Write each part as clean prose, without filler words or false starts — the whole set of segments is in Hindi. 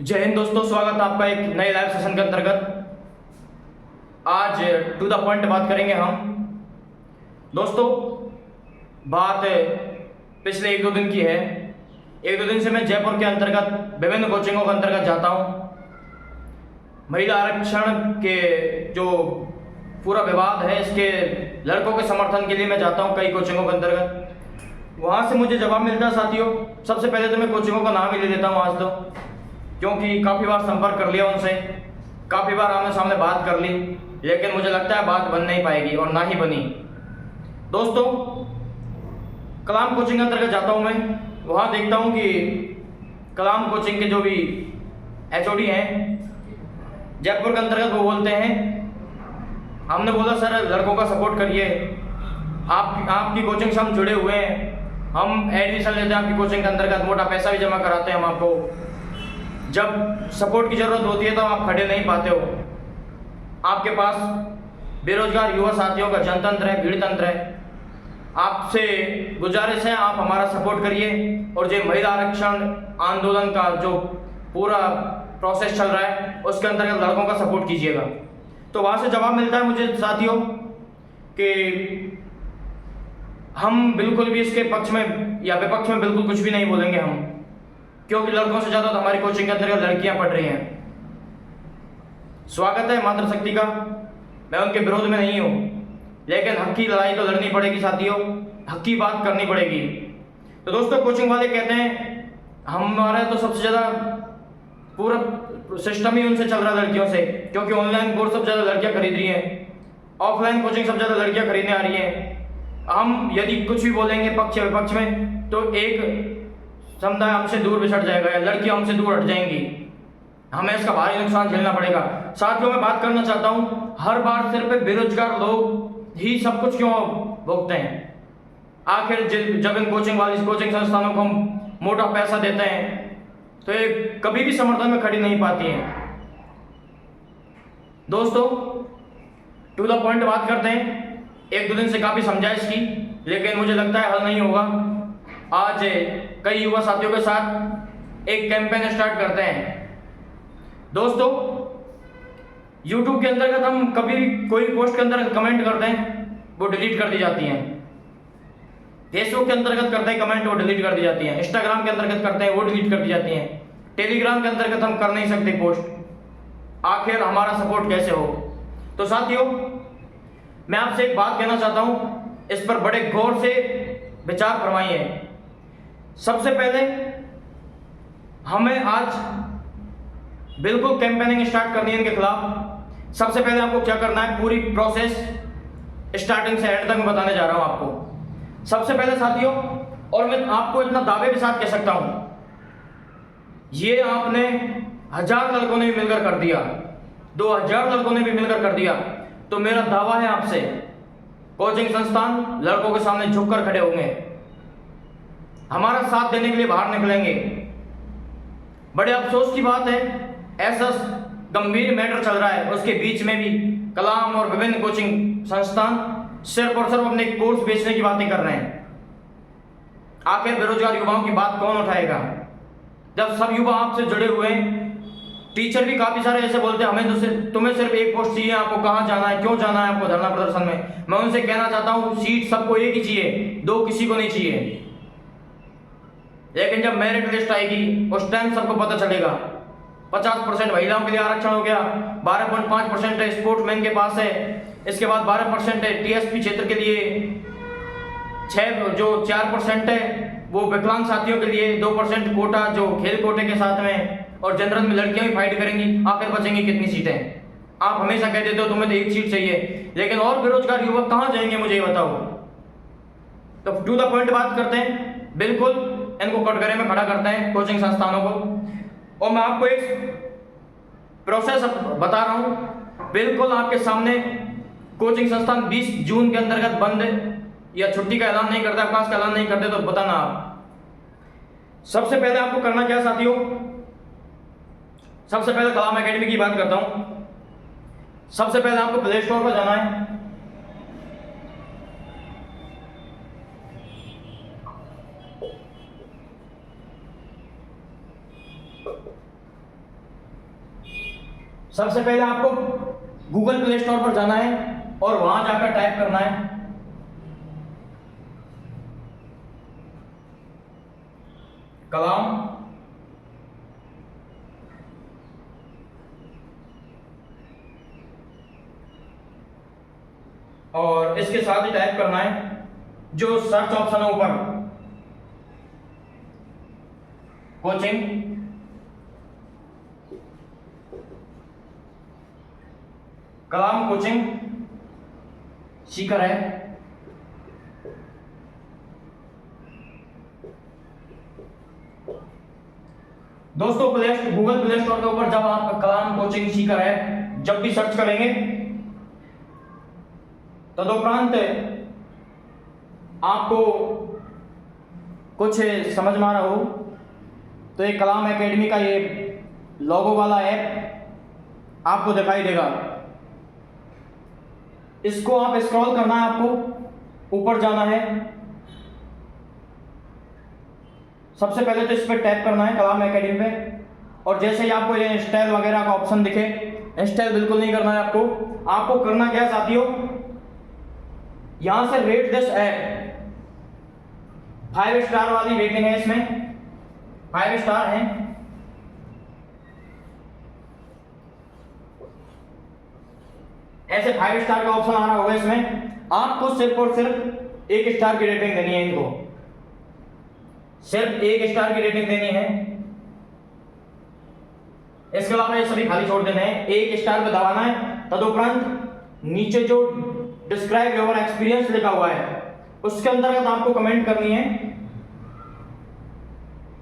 जय हिंद दोस्तों, स्वागत है आपका एक नए लाइव सेशन के अंतर्गत। आज टू द पॉइंट बात करेंगे हम। दोस्तों, बात पिछले एक दो दिन की है। एक दो दिन से मैं जयपुर के अंतर्गत विभिन्न कोचिंगों के अंतर्गत जाता हूँ। महिला आरक्षण के जो पूरा विवाद है, इसके लड़कों के समर्थन के लिए मैं जाता हूँ कई कोचिंगों के अंतर्गत। वहाँ से मुझे जवाब मिलता है साथियों। सबसे पहले तो मैं कोचिंगों का नाम ही ले लेता हूँ आज तो, क्योंकि काफ़ी बार संपर्क कर लिया उनसे, काफ़ी बार आमने सामने बात कर ली, लेकिन मुझे लगता है बात बन नहीं पाएगी और ना ही बनी। दोस्तों, कलाम कोचिंग के अंतर्गत जाता हूँ मैं। वहाँ देखता हूँ कि कलाम कोचिंग के जो भी एचओडी हैं जयपुर के अंतर्गत, वो बोलते हैं, हमने बोला सर लड़कों का सपोर्ट करिए, आपकी कोचिंग से हम जुड़े हुए हैं, हम एडमिशन लेते हैं आपकी कोचिंग के अंतर्गत, मोटा पैसा भी जमा कराते हैं हम आपको। जब सपोर्ट की ज़रूरत होती है तो आप खड़े नहीं पाते हो। आपके पास बेरोजगार युवा साथियों का जनतंत्र है, भीड़ तंत्र है। आपसे गुजारिश है, आप हमारा सपोर्ट करिए और जो महिला आरक्षण आंदोलन का जो पूरा प्रोसेस चल रहा है उसके अंतर्गत लड़कों का सपोर्ट कीजिएगा। तो वहाँ से जवाब मिलता है मुझे साथियों कि हम बिल्कुल भी इसके पक्ष में या विपक्ष में बिल्कुल कुछ भी नहीं बोलेंगे हम, क्योंकि लड़कों से ज़्यादा तो हमारी कोचिंग के अंदर लड़कियां पढ़ रही हैं। स्वागत है मातृशक्ति का, मैं उनके विरोध में नहीं हूँ, लेकिन हक की लड़ाई तो लड़नी पड़ेगी साथियों, हक की बात करनी पड़ेगी। तो दोस्तों, कोचिंग वाले कहते हैं हमारा तो सबसे ज़्यादा पूरा सिस्टम ही उनसे चल रहा है लड़कियों से, क्योंकि ऑनलाइन कोर्स सबसे ज़्यादा लड़कियाँ खरीद रही हैं, ऑफलाइन कोचिंग सबसे ज़्यादा लड़कियाँ खरीदने आ रही हैं। हम यदि कुछ भी बोलेंगे पक्ष या विपक्ष में तो एक समुदाय हमसे दूर बिछड़ जाएगा या लड़कियां हमसे दूर हट जाएंगी, हमें इसका भारी नुकसान झेलना पड़ेगा। साथियों, मैं बात करना चाहता हूं, हर बार सिर्फ बेरोजगार लोग ही सब कुछ क्यों भोगते हैं? आखिर जब इन कोचिंग संस्थानों को हम मोटा पैसा देते हैं तो ये कभी भी समर्थन में खड़ी नहीं पाती हैं। दोस्तों, टू द पॉइंट बात करते हैं। एक दो दिन से काफ़ी समझाइश की, लेकिन मुझे लगता है हल नहीं होगा। आज कई युवा साथियों के साथ एक कैंपेन स्टार्ट करते हैं। दोस्तों, YouTube के अंतर्गत हम कभी भी कोई पोस्ट के अंदर कमेंट करते हैं वो डिलीट कर दी जाती हैं। फेसबुक के अंतर्गत करते हैं कमेंट, वो डिलीट कर दी जाती हैं। इंस्टाग्राम के अंतर्गत करते हैं, वो डिलीट कर दी जाती हैं। टेलीग्राम के अंतर्गत हम कर नहीं सकते पोस्ट। आखिर हमारा सपोर्ट कैसे हो? तो साथियों, मैं आपसे एक बात कहना चाहता हूँ, इस पर बड़े गौर से विचार फरमाइए। सबसे पहले हमें आज बिल्कुल कैंपेनिंग स्टार्ट करनी है इनके खिलाफ। सबसे पहले आपको क्या करना है, पूरी प्रोसेस स्टार्टिंग से एंड तक मैं बताने जा रहा हूं आपको। सबसे पहले साथियों, और मैं आपको इतना दावे के साथ कह सकता हूं, ये आपने 1000 लड़कों ने भी मिलकर कर दिया, 2000 लड़कों ने भी मिलकर कर दिया, तो मेरा दावा है आपसे, कोचिंग संस्थान लड़कों के सामने झुककर खड़े होंगे, हमारा साथ देने के लिए बाहर निकलेंगे। बड़े अफसोस की बात है, ऐसा गंभीर मैटर चल रहा है, उसके बीच में भी कलाम और विभिन्न कोचिंग संस्थान सिर्फ और सिर्फ अपने कोर्स बेचने की बातें कर रहे हैं। आखिर बेरोजगार युवाओं की बात कौन उठाएगा जब सब युवा आपसे जुड़े हुए हैं? टीचर भी काफी सारे ऐसे बोलते हैं, हमें तो तुम्हें सिर्फ एक पोस्ट चाहिए, आपको कहाँ जाना है, क्यों जाना है आपको धरना प्रदर्शन में? मैं उनसे कहना चाहता हूँ, सीट सबको एक ही चाहिए, दो किसी को नहीं चाहिए। लेकिन जब मेरिट लिस्ट आएगी उस टाइम सबको पता चलेगा। 50% महिलाओं के लिए आरक्षण हो गया, 12.5% स्पोर्ट्समैन के पास है, इसके बाद 12% है टीएसपी क्षेत्र के लिए, 4% है वो विकलांग साथियों के लिए, 2% कोटा जो खेल कोटे के साथ में, और जनरल में लड़कियां भी फाइट करेंगी। आखिर बचेंगी कितनी सीटें? आप हमेशा कहते देते हो तुम्हें तो एक सीट चाहिए, लेकिन और बेरोजगार युवक कहाँ जाएंगे मुझे ये बताओ। तो टू द पॉइंट बात करते हैं, बिल्कुल इनको कटघरे में खड़ा करते हैं कोचिंग संस्थानों को। और मैं आपको एक प्रोसेस बता रहा हूं, बिल्कुल आपके सामने कोचिंग संस्थान 20 जून के अंतर्गत बंद या छुट्टी का ऐलान नहीं करते, अवकाश का ऐलान नहीं करते, तो बताना आप। सबसे पहले आपको करना क्या साथियों, सबसे पहले कलाम एकेडमी की बात करता हूं। सबसे पहले आपको प्ले स्टोर पर जाना है, सबसे पहले आपको गूगल प्ले स्टोर पर जाना है और वहां जाकर टाइप करना है कलाम और इसके साथ ही टाइप करना है जो सर्च ऑप्शन है ऊपर कोचिंग, कलाम कोचिंग सीकर है। दोस्तों गूगल प्ले स्टोर के ऊपर जब आप कलाम कोचिंग सीकर है जब भी सर्च करेंगे तदुपरांत आपको कुछ समझ में आ रहा हो तो एक कलाम एकेडमी का ये लोगो वाला ऐप आपको दिखाई देगा। इसको आप स्क्रॉल करना है, आपको ऊपर जाना है। सबसे पहले तो इस पर टैप करना है कलाम एकेडमी पे और जैसे ही आपको ये इंस्टॉल वगैरह का ऑप्शन दिखे, इंस्टॉल बिल्कुल नहीं करना है आपको करना क्या है साथियों, यहां से रेट दिस ऐप 5 स्टार वाली रेटिंग है, इसमें 5 स्टार है। ऐसे 5 स्टार का ऑप्शन आ रहा होगा, इसमें आपको सिर्फ और सिर्फ 1 स्टार की रेटिंग देनी है, इनको सिर्फ 1 स्टार की रेटिंग देनी है। इसके अलावा ये सभी खाली छोड़ देने हैं, 1 स्टार पे दबाना है। तदुपरांत नीचे जो डिस्क्राइब योर एक्सपीरियंस लिखा हुआ है उसके अंतर्गत आपको कमेंट करनी है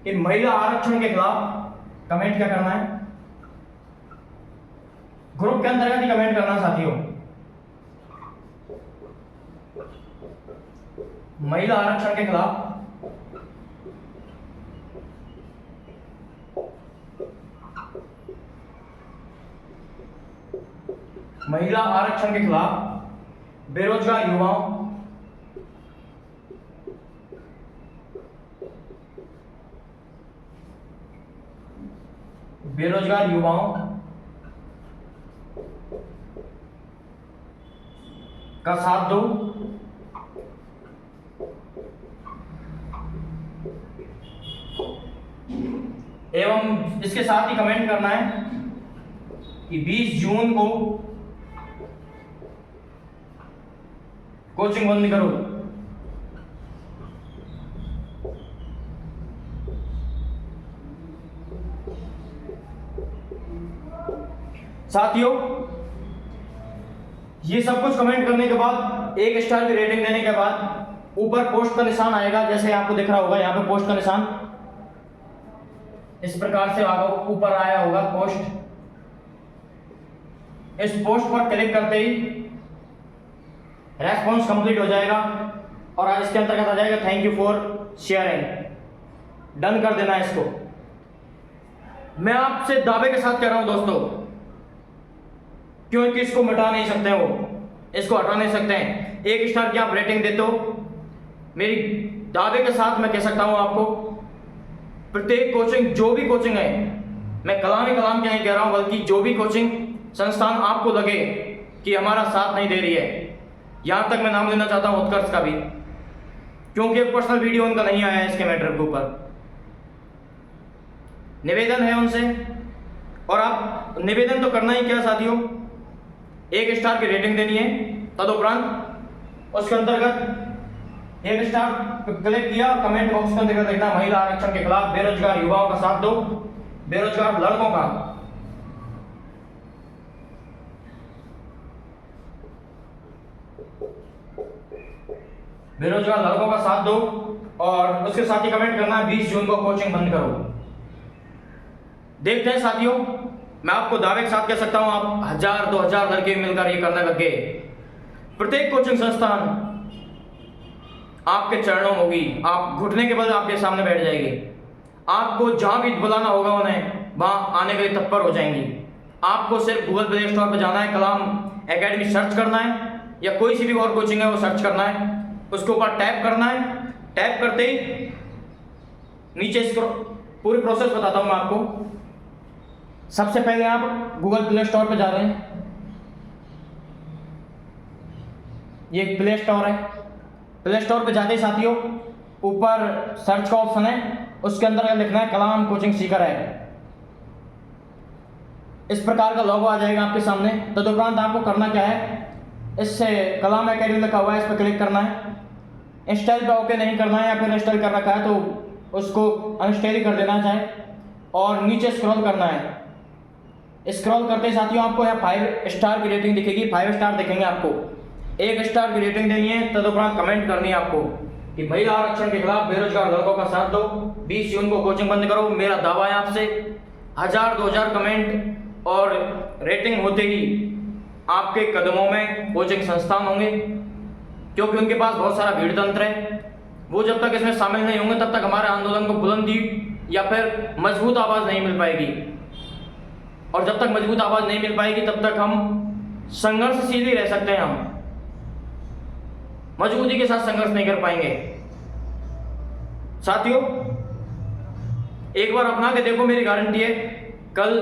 कि महिला आरक्षण के खिलाफ कमेंट क्या करना है, ग्रुप के अंतर्गत ही कमेंट करना साथियों। महिला आरक्षण के खिलाफ महिला आरक्षण के खिलाफ बेरोजगार युवाओं का साथ दो। एवं इसके साथ ही कमेंट करना है कि 20 जून को कोचिंग बंद करो। साथियों ये सब कुछ कमेंट करने के बाद 1 स्टार की रेटिंग देने के बाद ऊपर पोस्ट का निशान आएगा, जैसे आपको दिख रहा होगा यहाँ पे पोस्ट का निशान इस प्रकार से ऊपर आया होगा पोस्ट। इस पोस्ट पर क्लिक करते ही रेस्पॉन्स कंप्लीट हो जाएगा और इसके अंतर्गत आ जाएगा thank you for sharing. Done कर देना है इसको। मैं आपसे दावे के साथ कह रहा हूं दोस्तों, क्योंकि इसको मिटा नहीं सकते हो, इसको हटा नहीं सकते हैं। 1 स्टार की आप रेटिंग देते हो, मेरी दावे के साथ मैं कह सकता हूं आपको प्रत्येक कोचिंग, जो भी कोचिंग है, मैं कलाम ही कलाम क्या नहीं कह रहा हूं, बल्कि जो भी कोचिंग संस्थान आपको लगे कि हमारा साथ नहीं दे रही है, यहां तक मैं नाम लेना चाहता हूं उत्कर्ष का भी, क्योंकि एक पर्सनल वीडियो उनका नहीं आया है इसके मैटर के ऊपर। निवेदन है उनसे, और आप निवेदन तो करना ही क्या साथियों, 1 स्टार की रेटिंग देनी है। तदुपरांत उसके अंतर्गत 1 स्टार क्लिक किया, कमेंट बॉक्स के अंतर्गत लिखना महिला आरक्षण के खिलाफ बेरोजगार युवाओं का साथ दो, बेरोजगार लड़कों का साथ दो, और उसके साथ ही कमेंट करना है 20 जून को कोचिंग बंद करो। देखते हैं साथियों, मैं आपको दावे के साथ कह सकता हूं आप 1000-2000 लड़के मिलकर ये करने लग गए। प्रत्येक कोचिंग संस्थान आपके चरणों में होगी, आप घुटने के बल आपके सामने बैठ जाएगी, आपको जहां भी बुलाना होगा उन्हें वहां आने के लिए तत्पर हो जाएंगी। आपको सिर्फ गूगल प्ले स्टोर पर जाना है, कलाम एकेडमी सर्च करना है, या कोई सी भी और कोचिंग है वो सर्च करना है, उसके ऊपर टैप करना है। टैप करते ही नीचे इसको पूरी प्रोसेस बताता हूं मैं आपको। सबसे पहले आप गूगल प्ले स्टोर पर जा रहे हैं, ये एक प्ले स्टोर है। प्ले स्टोर पे जाते ही साथियों ऊपर सर्च का ऑप्शन है, उसके अंदर लिखना है कलाम कोचिंग सीकर है। इस प्रकार का लोगो आ जाएगा आपके सामने। तदुपरांत आपको करना क्या है, इससे कलाम एकेडमी लिखा हुआ है, इस पर क्लिक करना है। इंस्टॉल पे ओके नहीं करना है, या फिर इंस्टॉल कर रखा है तो उसको अनइंस्टॉल ही कर देना चाहे, और नीचे स्क्रॉल करना है। स्क्रॉल करते ही साथियों आपको यहाँ 5 स्टार की रेटिंग दिखेगी, 5 स्टार दिखेंगे आपको। 1 स्टार की रेटिंग देनी है, तदुपरांत कमेंट करनी है आपको कि महिला आरक्षण के खिलाफ बेरोजगार लड़कों का साथ दो, 20 जून को कोचिंग बंद करो। मेरा दावा है आपसे 1000-2000 कमेंट और रेटिंग होते ही आपके कदमों में कोचिंग संस्थान होंगे, क्योंकि उनके पास बहुत सारा भीड़ तंत्र है। वो जब तक इसमें शामिल नहीं होंगे तब तक हमारे आंदोलन को बुलंदी या फिर मजबूत आवाज़ नहीं मिल पाएगी, और जब तक मजबूत आवाज़ नहीं मिल पाएगी तब तक हम संघर्षशील ही रह सकते हैं। हम मजबूती के साथ संघर्ष नहीं कर पाएंगे। साथियों एक बार अपना के देखो, मेरी गारंटी है कल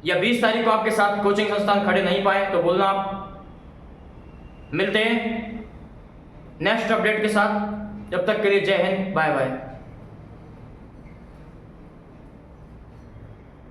या 20 तारीख को आपके साथ कोचिंग संस्थान खड़े नहीं पाए तो बोलना आप। मिलते हैं नेक्स्ट अपडेट के साथ, जब तक के लिए जय हिंद, बाय बाय।